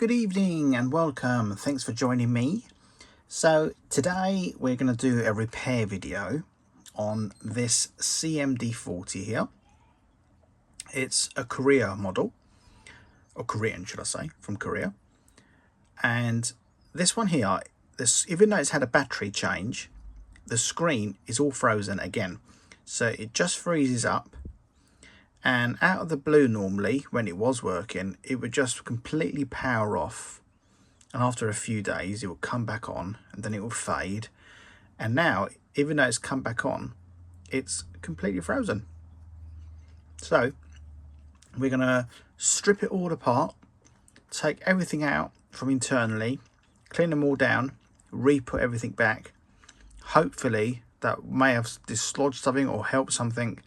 Good evening and welcome. Thanks for joining me. So today we're going to do a repair video on this cmd-40 here. It's a Korea model, or Korean should I say, from Korea. And this one here, even though it's had a battery change, the screen is all frozen again. So it just freezes up, and out of the blue normally when it was working it would just completely power off, and after a few days it will come back on and then it will fade. And now, even though it's come back on, it's completely frozen. So we're gonna strip it all apart, take everything out from internally, clean them all down, re-put everything back. Hopefully that may have dislodged something or helped something,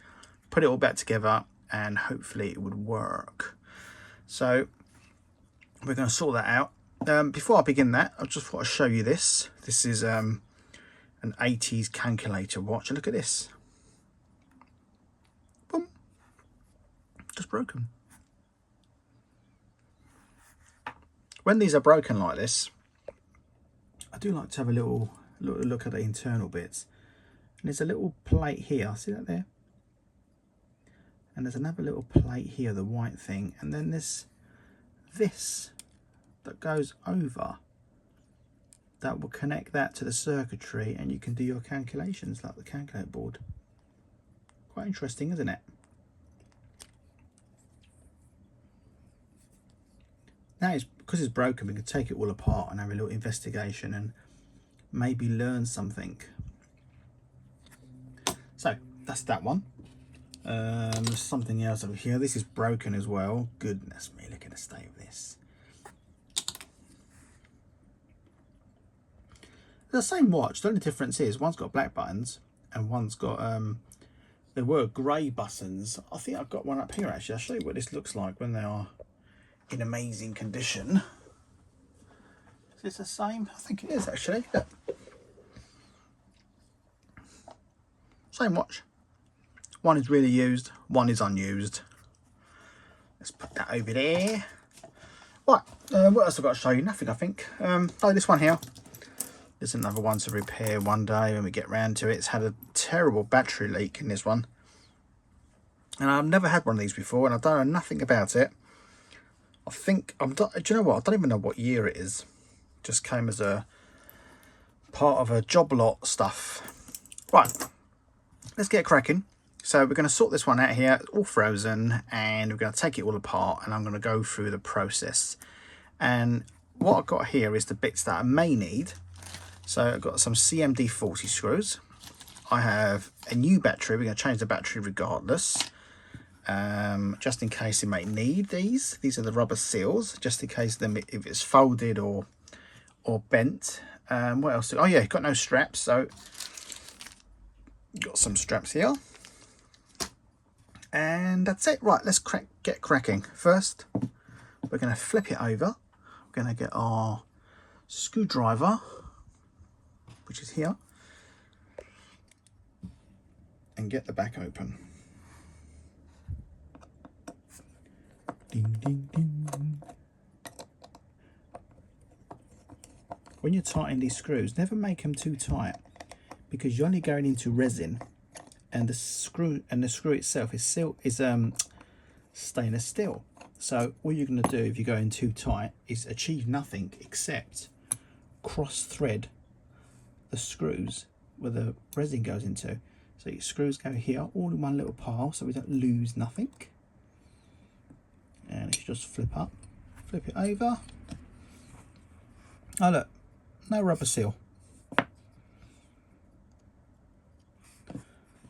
put it all back together, and hopefully it would work. So we're going to sort that out. Before I begin that, I just thought I'd show you this. This is an 80s calculator watch. Look at this. Boom. Just broken. When these are broken like this, I do like to have a little look at the internal bits. And there's a little plate here. See that there? And there's another little plate here, the white thing, and then this that goes over, that will connect that to the circuitry, and you can do your calculations like the calculator board. Quite interesting, isn't it? Now, because it's broken, we can take it all apart and have a little investigation and maybe learn something. So that's that one. There's something else over here. This is broken as well. Goodness me, look at the state of this. The same watch. The only difference is one's got black buttons and one's got there were grey buttons. I think I've got one up here actually. I'll show you what this looks like when they are in amazing condition. Is this the same? I think it is actually. Look. Same watch. One is really used, one is unused. Let's put that over there. Right, what else I've got to show you? Nothing, I think. Oh, this one here. There's another one to repair one day when we get round to it. It's had a terrible battery leak in this one. And I've never had one of these before, and I don't know nothing about it. I think, do you know what? I don't even know what year it is. Just came as a part of a job lot stuff. Right, let's get cracking. So we're going to sort this one out here, it's all frozen, and we're going to take it all apart, and I'm going to go through the process. And what I've got here is the bits that I may need. So I've got some cmd-40 screws. I have a new battery. We're going to change the battery regardless, just in case you may need these. These are the rubber seals, just in case if it's folded or bent. What else? Oh yeah, got no straps, so got some straps here. And that's it. Right, let's get cracking. First, we're going to flip it over. We're going to get our screwdriver, which is here, and get the back open. Ding, ding, ding. When you're tightening these screws, never make them too tight, because you're only going into resin. And the screw itself is stainless steel. So all you're going to do if you go in too tight is achieve nothing except cross thread the screws where the resin goes into. So your screws go here, all in one little pile, so we don't lose nothing. And if you just flip it over. Oh look, no rubber seal.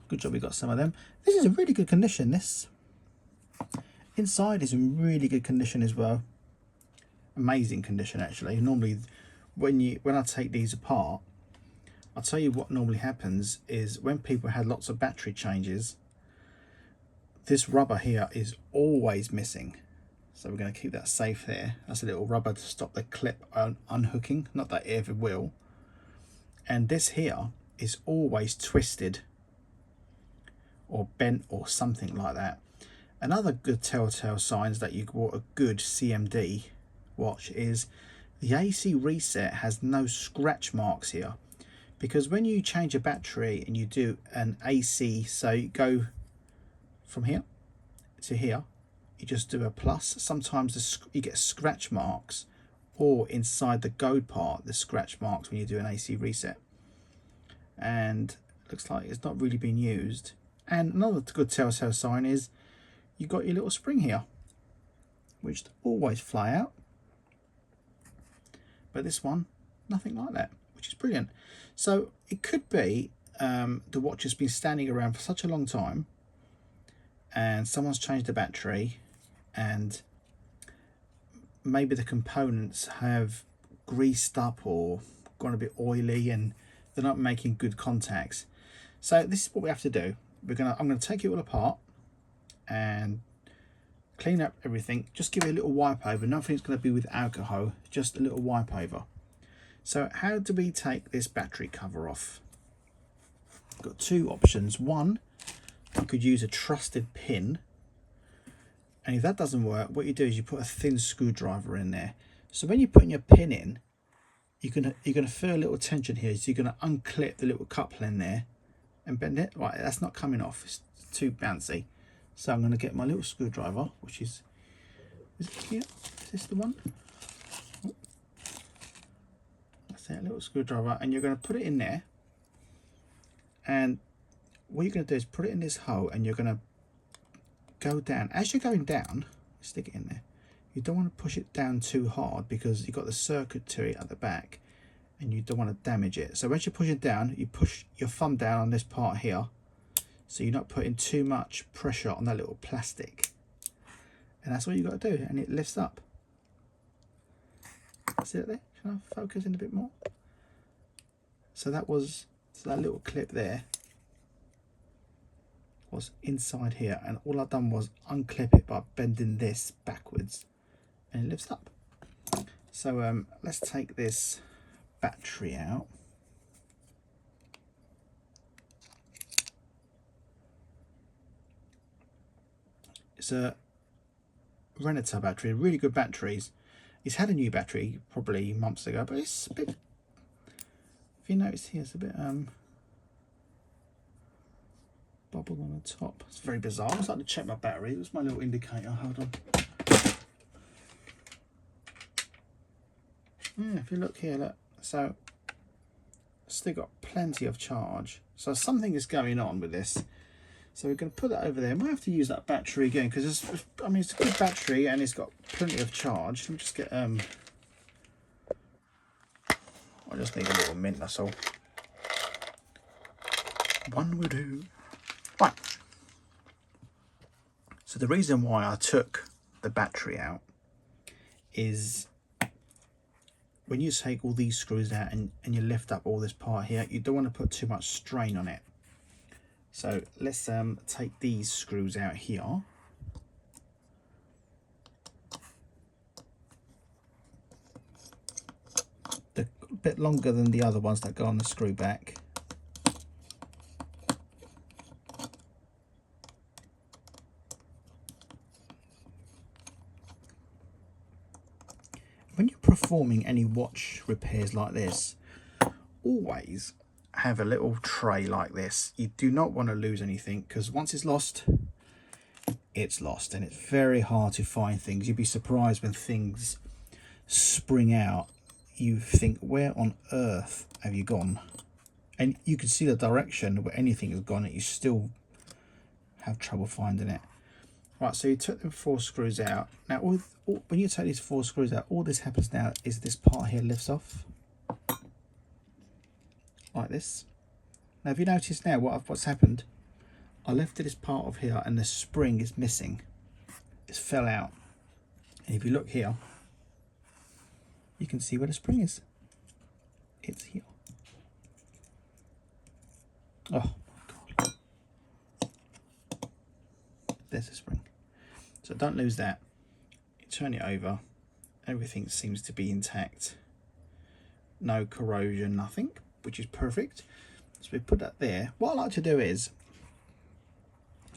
Good job we got some of them. This is in really good condition, this. Inside is in really good condition as well. Amazing condition actually. Normally when I take these apart, I'll tell you what normally happens is when people had lots of battery changes, this rubber here is always missing. So we're going to keep that safe there. That's a little rubber to stop the clip unhooking, not that it ever will. And this here is always twisted or bent or something like that. Another good telltale sign is that you bought a good CMD watch is the AC reset has no scratch marks here, because when you change a battery and you do an AC, so you go from here to here, you just do a plus, sometimes you get scratch marks, or inside the gold part the scratch marks when you do an AC reset, and it looks like it's not really been used. And another good telltale sign is you've got your little spring here, which always fly out, but this one, nothing like that, which is brilliant. So it could be the watch has been standing around for such a long time and someone's changed the battery, and maybe the components have greased up or gone a bit oily and they're not making good contacts. So this is what we have to do. I'm gonna take it all apart and clean up everything. Just give it a little wipe over. Nothing's going to be with alcohol, just a little wipe over. So how do we take this battery cover off? Got two options. One, you could use a trusted pin, and if that doesn't work, what you do is you put a thin screwdriver in there. So when you're putting your pin in, you're gonna feel a little tension here, so you're gonna unclip the little coupling there and bend it. Right, that's not coming off, it's too bouncy. So I'm going to get my little screwdriver, which is it here? Is this the one? Oh. That's that little screwdriver, and you're going to put it in there. And what you're going to do is put it in this hole, and you're going to go down. As you're going down, stick it in there. You don't want to push it down too hard because you've got the circuitry at the back, and you don't want to damage it. So as you're pushing down, you push your thumb down on this part here, so you're not putting too much pressure on that little plastic, and that's what you got to do, and it lifts up. See it there? Can I focus in a bit more? So that little clip there was inside here, and all I've done was unclip it by bending this backwards, and it lifts up. So let's take this battery out. It's a Renault battery, really good batteries. It's had a new battery probably months ago, but it's a bit, if you notice here, it's a bit bubble on the top. It's very bizarre. I was like to check my battery. It was my little indicator. Hold on. Yeah, if you look here, look. So still got plenty of charge. So something is going on with this. So we're going to put that over there. I might have to use that battery again because it's a good battery and it's got plenty of charge. Let me just get I just need a little mint, that's all. One will do. Right. So the reason why I took the battery out is when you take all these screws out and you lift up all this part here, you don't want to put too much strain on it. So let's take these screws out here. They're a bit longer than the other ones that go on the screw back. When you're performing any watch repairs like this, always have a little tray like this. You do not want to lose anything, because once it's lost, and it's very hard to find things. You'd be surprised when things spring out. You think, where on earth have you gone? And you can see the direction where anything has gone, and you still have trouble finding it. Right, so you took the 4 screws out. Now when you take these 4 screws out, all this happens now is this part here lifts off like this. Now if you notice now what's happened, I lifted this part of here and the spring is missing. It's fell out. And if you look here, you can see where the spring is. It's here. Oh my God. There's the spring. So don't lose that. You turn it over. Everything seems to be intact. No corrosion, nothing, which is perfect. So we put that there. What I like to do is,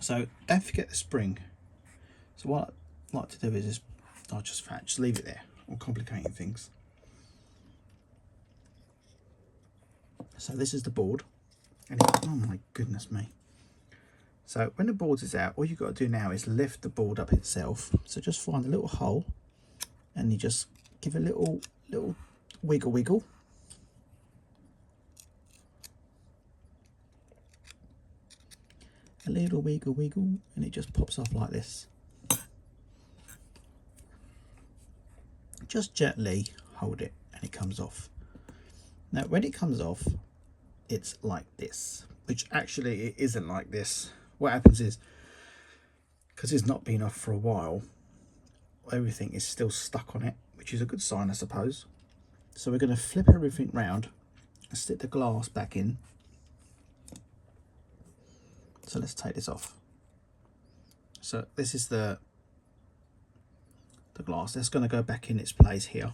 so don't forget the spring. So what I like to do is I'll just leave it there. or complicating things. So this is the board, and oh my goodness me. So when the board is out, all you've got to do now is lift the board up itself. So just find a little hole and you just give a little wiggle. A little wiggle, and it just pops off like this. Just gently hold it and it comes off. Now when it comes off, it's like this, which actually it isn't like this. What happens is, because it's not been off for a while, everything is still stuck on it, which is a good sign, I suppose. So we're going to flip everything round and stick the glass back in. So let's take this off. So this is the glass. That's going to go back in its place here.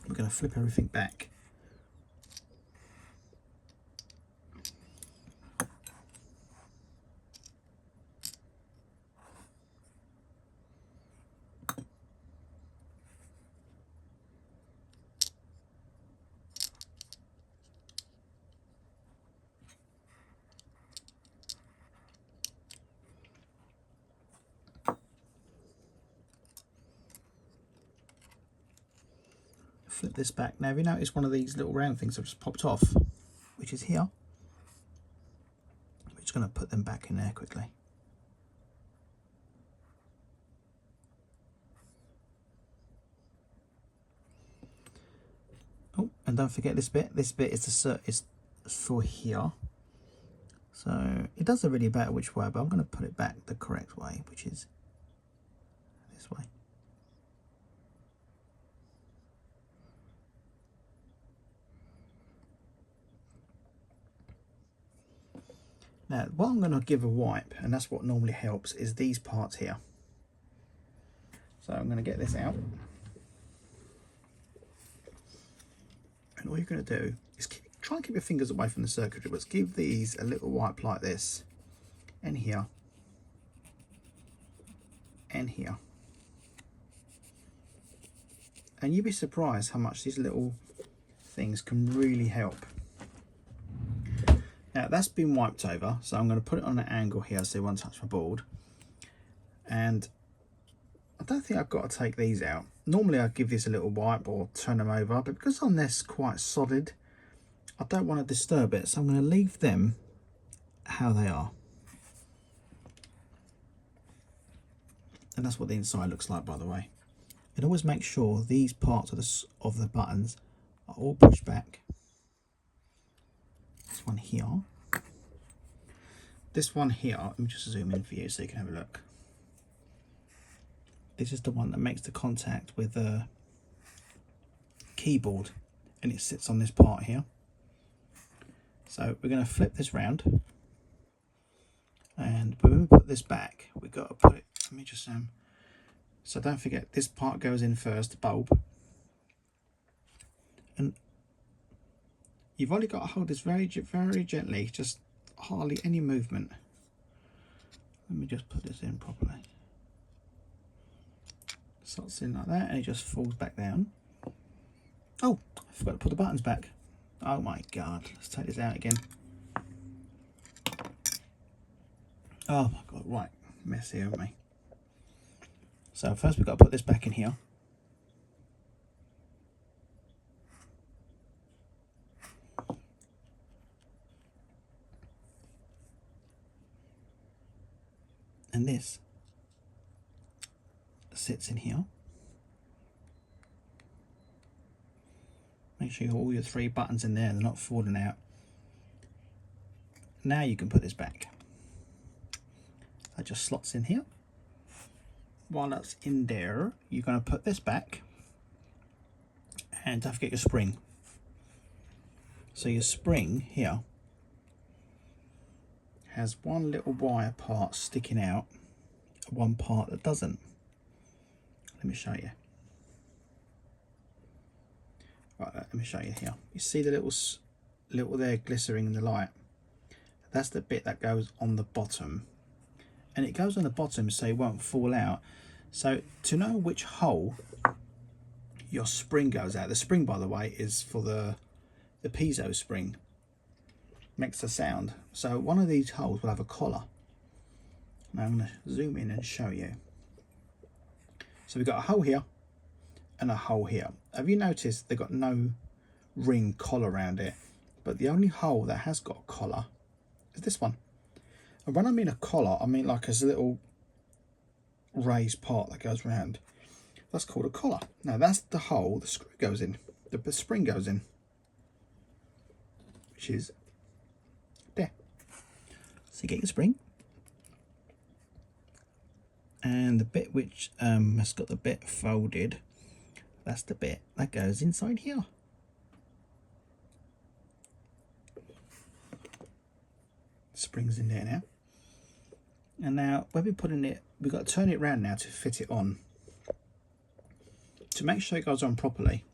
We're going to flip everything back. Flip this back. Now, have you noticed one of these little round things have just popped off, which is here? We're just going to put them back in there quickly. Oh, and don't forget this bit. This bit is for here. So it doesn't really matter which way, but I'm going to put it back the correct way, which is this way. Now, what I'm going to give a wipe, and that's what normally helps, is these parts here. So I'm going to get this out. And all you're going to do is try and keep your fingers away from the circuitry, but give these a little wipe like this. And here. And here. And you'd be surprised how much these little things can really help. Now that's been wiped over, so I'm going to put it on an angle here so it won't touch my board. And I don't think I've got to take these out. Normally I'd give this a little wipe or turn them over, but because on this quite solid, I don't want to disturb it, so I'm going to leave them how they are. And that's what the inside looks like, by the way. And always make sure these parts of the buttons are all pushed back. This one here. This one here, let me just zoom in for you so you can have a look. This is the one that makes the contact with the keyboard, and it sits on this part here. So we're going to flip this round, and when we put this back, we've got to put it, let me just so don't forget this part goes in first, the bulb, and you've only got to hold this very gently, just hardly any movement. Let me just put this in properly. Slots in like that, and it just falls back down. Oh, I forgot to put the buttons back. Oh my god, let's take this out again. Oh my god, right, messy, haven't we? So first we've got to put this back in here. And this sits in here. Make sure you have all your 3 buttons in there, they're not falling out. Now you can put this back. That just slots in here. While that's in there, you're going to put this back, and don't forget your spring. So your spring here has one little wire part sticking out, one part that doesn't. Let me show you. Right, let me show you here. You see the little there glittering in the light? That's the bit that goes on the bottom. And it goes on the bottom so it won't fall out. So to know which hole your spring goes out, the spring, by the way, is for the piezo spring, makes a sound. So one of these holes will have a collar. Now I'm going to zoom in and show you. So we've got a hole here and a hole here. Have you noticed they've got no ring collar around it, but the only hole that has got a collar is this one. And when I mean a collar, I mean like a little raised part that goes around. That's called a collar. Now that's the hole the screw goes in, the spring goes in, which is there. So you get your spring, and the bit which has got the bit folded, that's the bit that goes inside here. Springs in there now. And now when we're putting it, we've got to turn it around now to fit it on. To make sure it goes on properly,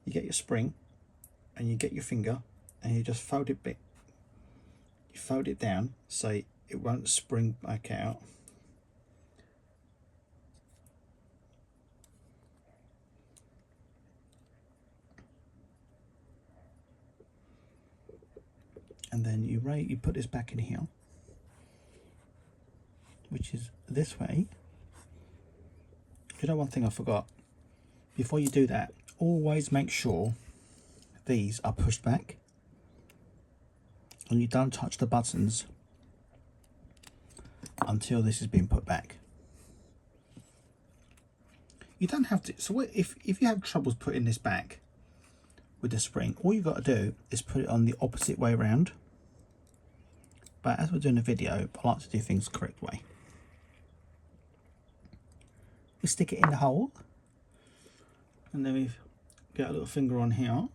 you get your spring and you get your finger and you just fold it bit. You fold it down so it won't spring back out. And then you put this back in here, which is this way. You know, one thing I forgot, before you do that, always make sure these are pushed back and you don't touch the buttons until this has been put back. You don't have to, so if you have troubles putting this back with the spring, all you've got to do is put it on the opposite way around. But as we're doing a video, I like to do things the correct way. We stick it in the hole, and then we get a little finger on here.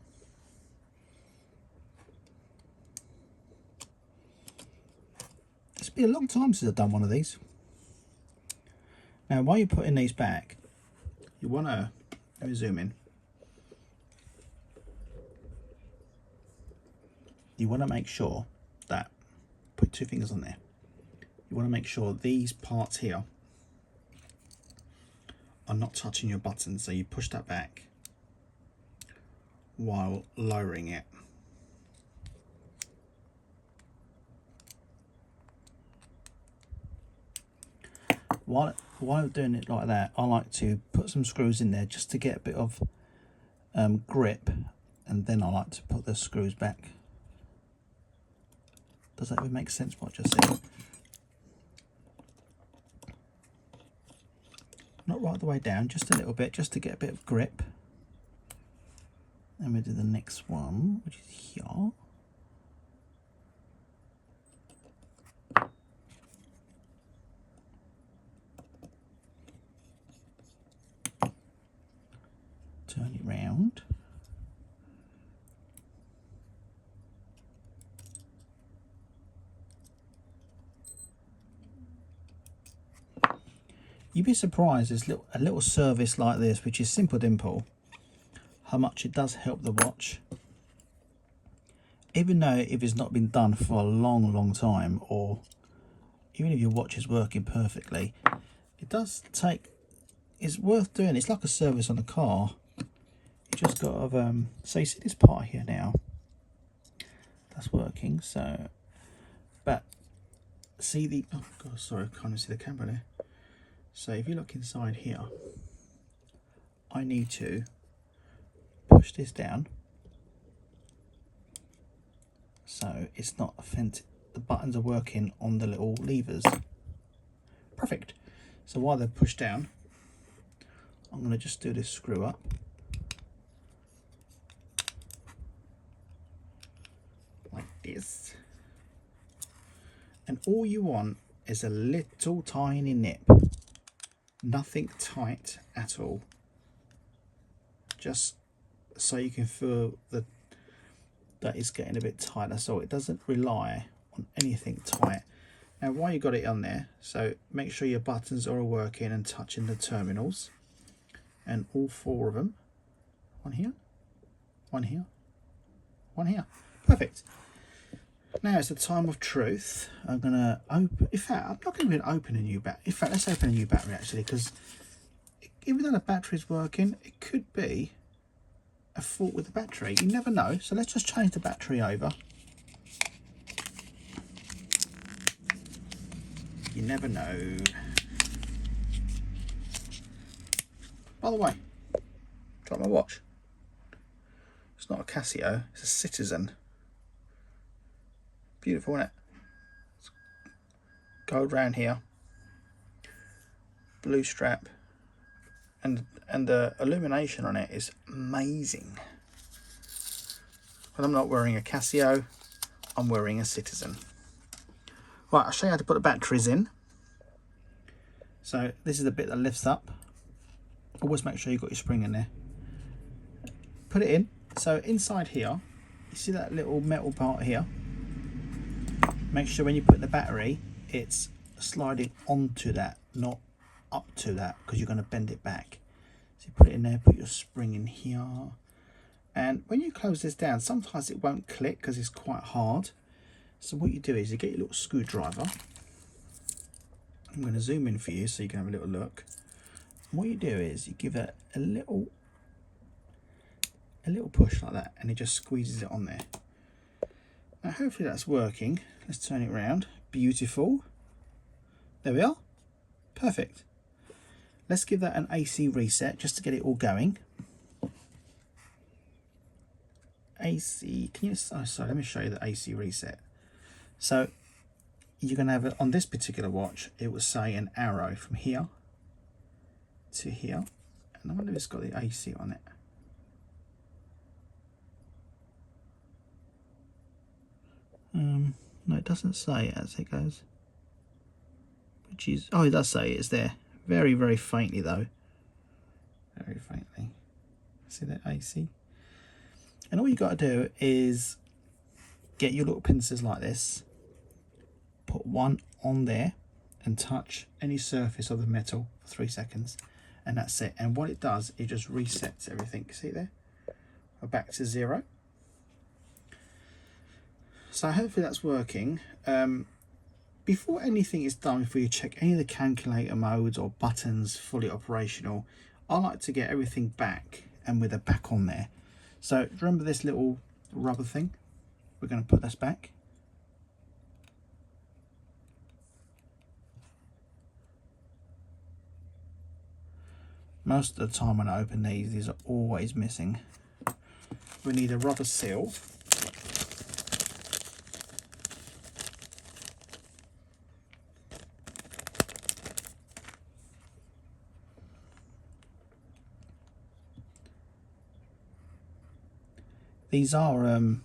It's been a long time since I've done one of these. Now while you're putting these back, you want to, let me zoom in. You want to make sure that, put two fingers on there, you want to make sure these parts here are not touching your button, so you push that back while lowering it. While doing it like that, I like to put some screws in there just to get a bit of grip, and then I like to put the screws back. Does that even make sense what I just said? Not right the way down, just a little bit, just to get a bit of grip. And we do the next one, which is here. Turn it round. You'd be surprised, there's a little service like this, which is simple dimple, how much it does help the watch. Even though if it's not been done for a long time, or even if your watch is working perfectly, it does take, it's worth doing. It's like a service on a car. You just got to, so you see this part here now, that's working, so, but see the, oh god, sorry, I can't even see the camera there. So if you look inside here, I need to push this down so it's not offensive. The buttons are working on the little levers. Perfect. So while they're pushed down, I'm going to just do this screw up. Like this. And all you want is a little tiny nip. Nothing tight at all, just so you can feel that it's getting a bit tighter, so it doesn't rely on anything tight. Now while you got it on there, so make sure your buttons are all working and touching the terminals, and all four of them, one here, one here, one here, perfect. Now it's the time of truth. I'm gonna open. In fact, I'm not going to open a new battery. In fact, let's open a new battery actually, because even though the battery's working, it could be a fault with the battery. You never know. So let's just change the battery over. You never know. By the way, drop my watch. It's not a Casio, it's a Citizen. Beautiful, isn't it? It's gold round here, blue strap, and the illumination on it is amazing. But I'm not wearing a Casio, I'm wearing a Citizen. Right, I'll show you how to put the batteries in. So this is the bit that lifts up. Always make sure you've got your spring in there. Put it in. So inside here, you see that little metal part here? Make sure when you put the battery, it's sliding onto that, not up to that, because you're going to bend it back. So you put it in there, put your spring in here. And when you close this down, sometimes it won't click because it's quite hard. So what you do is you get your little screwdriver. I'm going to zoom in for you so you can have a little look. And what you do is you give it a little push like that, and it just squeezes it on there. Now hopefully that's working. Let's turn it around. Beautiful. There we are. Perfect. Let's give that an AC reset just to get it all going. AC, can you, oh sorry, let me show you the AC reset. So you're going to have it on this particular watch, it will say an arrow from here to here, and I wonder if it's got the AC on it. No, it doesn't say it as it goes, which is, oh, it does say it's there, very, very faintly though, very faintly. See that AC? And all you got to do is get your little pincers like this, put one on there and touch any surface of the metal for 3 seconds, and that's it. And what it does, it just resets everything. See there? We're back to 0. So hopefully that's working. Before anything is done, before you check any of the calculator modes or buttons fully operational, I like to get everything back and with a back on there. So remember this little rubber thing? We're going to put this back. Most of the time when I open these are always missing. We need a rubber seal. These are, I don't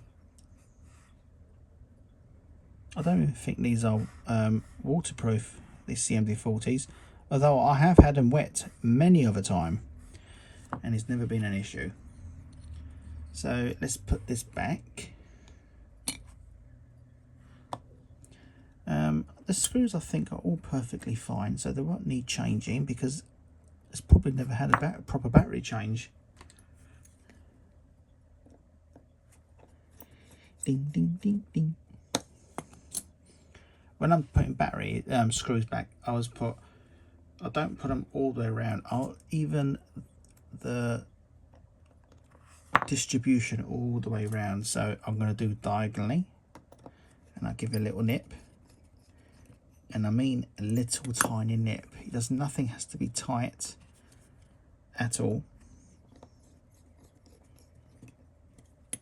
even think these are waterproof, these cmd-40s, although I have had them wet many of a time and it's never been an issue. So let's put this back. The screws I think are all perfectly fine, so they won't need changing because it's probably never had a proper battery change. Ding, ding, ding, ding. When I'm putting battery screws back, I don't put them all the way around. I'll even the distribution all the way around. So I'm going to do diagonally, and I'll give it a little nip. And I mean a little tiny nip. Nothing has to be tight at all.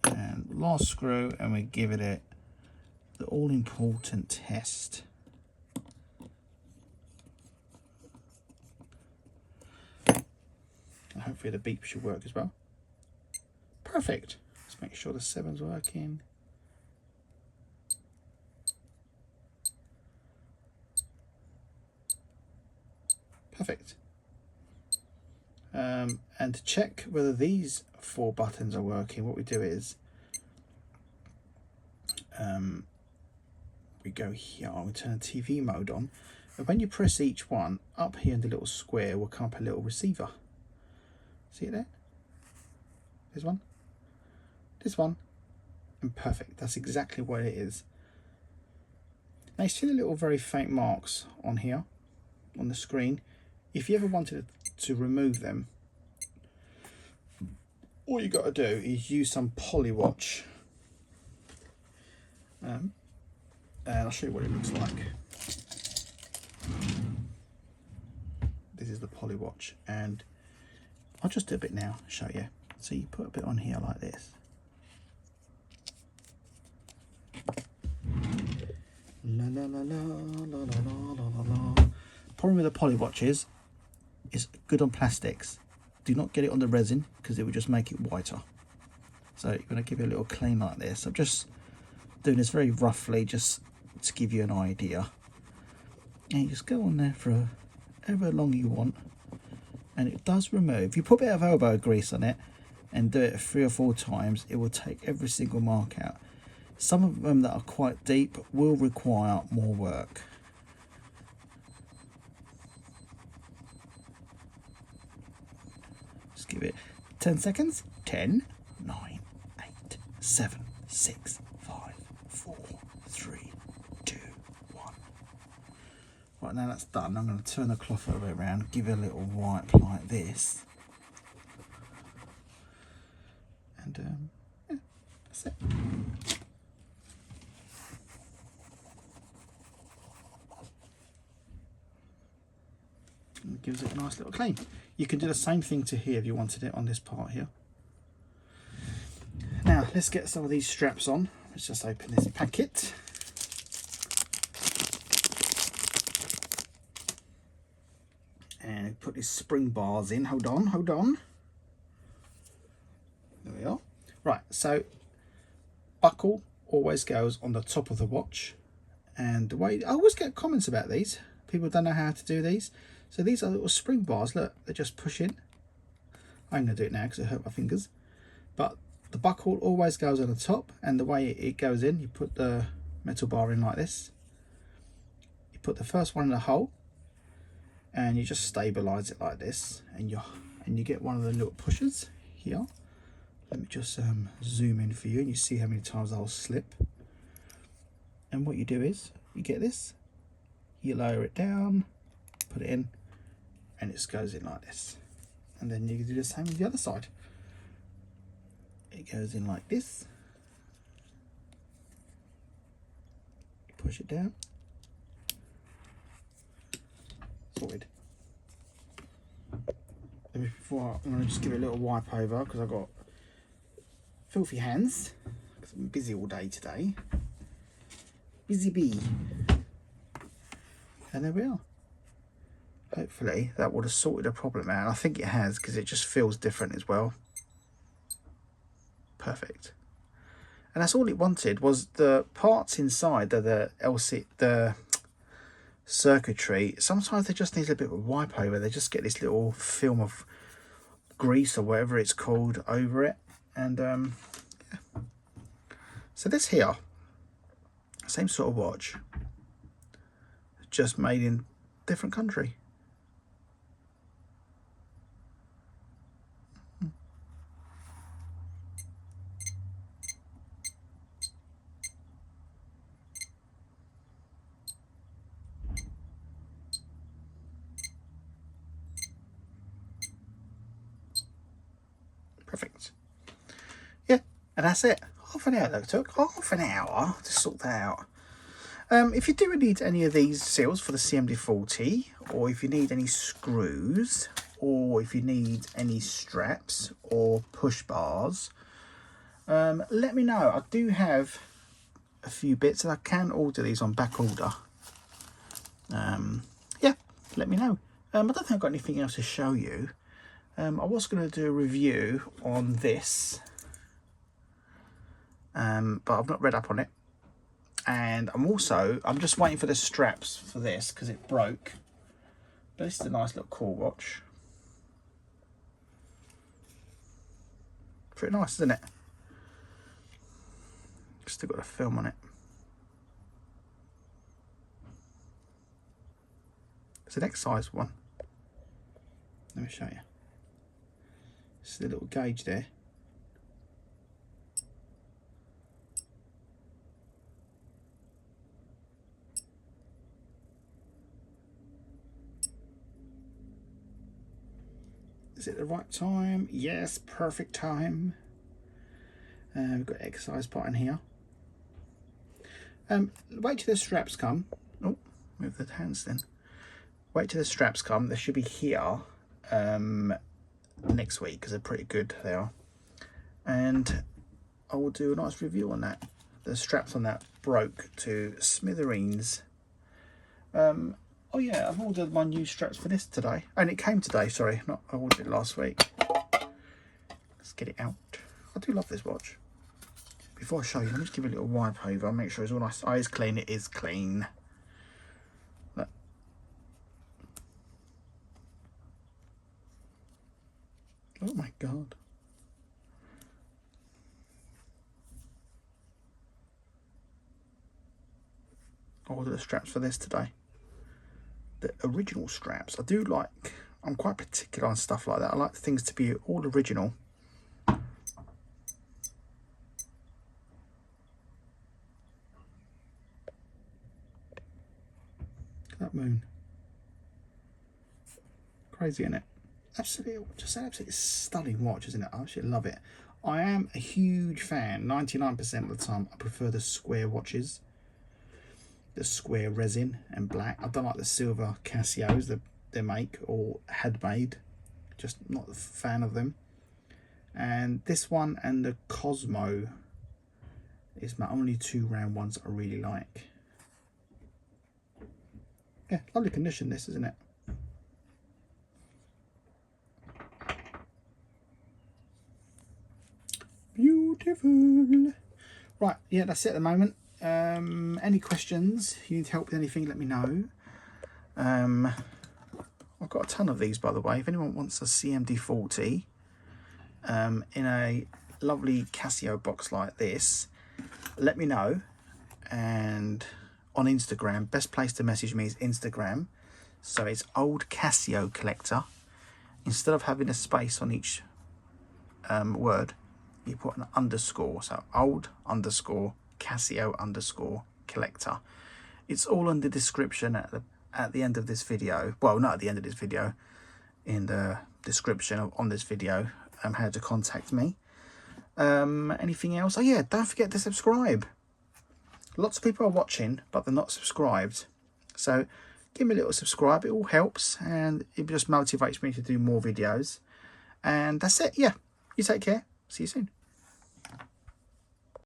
And last screw, and we give it the all-important test. And hopefully the beep should work as well. Perfect. Let's make sure the 7's working. Perfect. And to check whether these 4 buttons are working, what we do is we go here, we turn TV mode on, and when you press each one, up here in the little square will come up a little receiver. See it there? This one, and perfect. That's exactly what it is. Now you see the little very faint marks on here on the screen. If you ever wanted to remove them, all you got to do is use some polywatch, and I'll show you what it looks like. This is the polywatch, and I'll just do a bit now, show you. So you put a bit on here like this. La la la la la la la la. Problem with the polywatch is it's good on plastics. Do not get it on the resin because it will just make it whiter. So you're going to give it a little clean like this. I'm just doing this very roughly just to give you an idea. And you just go on there for however long you want, and it does remove. If you put a bit of elbow grease on it and do it 3 or 4 times, it will take every single mark out. Some of them that are quite deep will require more work. Just give it 10 seconds. 10, 9, 8, 7, 6, 5, 4, 3, 2, 1. Right, now that's done. I'm going to turn the cloth over around, give it a little wipe like this. And yeah, that's it. And it gives it a nice little clean. You can do the same thing to here if you wanted it on this part here. Now let's get some of these straps on. Let's just open this packet. And put these spring bars in. Hold on, hold on. There we are. Right, so buckle always goes on the top of the watch. And the way I always get comments about these, people don't know how to do these. So these are little spring bars, look, they just push in. I'm going to do it now because it hurt my fingers. But the buckle always goes on the top, and the way it goes in, you put the metal bar in like this. You put the first one in the hole, and you just stabilize it like this, and you get one of the little pushers here. Let me just zoom in for you, and you see how many times I'll slip. And what you do is you get this, you lower it down, put it in, and it just goes in like this. And then you can do the same with the other side. It goes in like this, you push it down, sorted. Before, I'm going to just give it a little wipe over because I've got filthy hands because I'm busy all day today. Busy bee. And there we are. Hopefully that would have sorted the problem out. I think it has because it just feels different as well. Perfect. And that's all it wanted was the parts inside the circuitry. Sometimes they just need a bit of a wipe over. They just get this little film of grease or whatever it's called over it. And yeah. So this here, same sort of watch, just made in different country. Perfect. Yeah, and that's it. Half an hour that took. Half an hour to sort that out. If you do need any of these seals for the cmd-40, or if you need any screws, or if you need any straps or push bars, let me know. I do have a few bits and I can order these on back order. Yeah, let me know. I don't think I've got anything else to show you. I was going to do a review on this, but I've not read up on it. And I'm just waiting for the straps for this because it broke. But this is a nice little cool watch. Pretty nice, isn't it? Still got a film on it. It's an X-size one. Let me show you. This is the little gauge there. Is it the right time? Yes, perfect time. We've got exercise part in here. Wait till the straps come. Oh, move the hands then. Wait till the straps come. They should be here next week because they're pretty good. They are. And I will do a nice review on that. The straps on that broke to smithereens. Oh yeah, I've ordered my new straps for this today. And it came today, sorry. Not I ordered it last week. Let's get it out. I do love this watch. Before I show you, let me just give it a little wipe over, make sure it's all nice. Oh, it's clean, it is clean. Look. Oh my God. I ordered the straps for this today. The original straps. I do like, I'm quite particular on stuff like that. I like things to be all original. That moon. Crazy, isn't it? Absolutely, just an absolutely stunning watch, isn't it? I absolutely love it. I am a huge fan. 99% of the time, I prefer the square watches. The square resin and black. I don't like the silver Casios that they make or had made. Just not a fan of them. And this one and the Cosmo is my only two round ones I really like. Yeah, lovely condition this, isn't it? Beautiful. Right, yeah, that's it at the moment. Any questions, you need help with anything, let me know. I've got a ton of these, by the way. If anyone wants a cmd-40 in a lovely Casio box like this, let me know. And on Instagram, best place to message me is Instagram. So it's Old Casio Collector. Instead of having a space on each word, you put an underscore. So old underscore Casio underscore collector. It's all in the description at the end of this video. Well, not at the end of this video, in the description on this video, how to contact me. Anything else? Oh yeah, don't forget to subscribe. Lots of people are watching, but they're not subscribed. So give me a little subscribe. It all helps, and it just motivates me to do more videos. And that's it. Yeah, you take care. See you soon.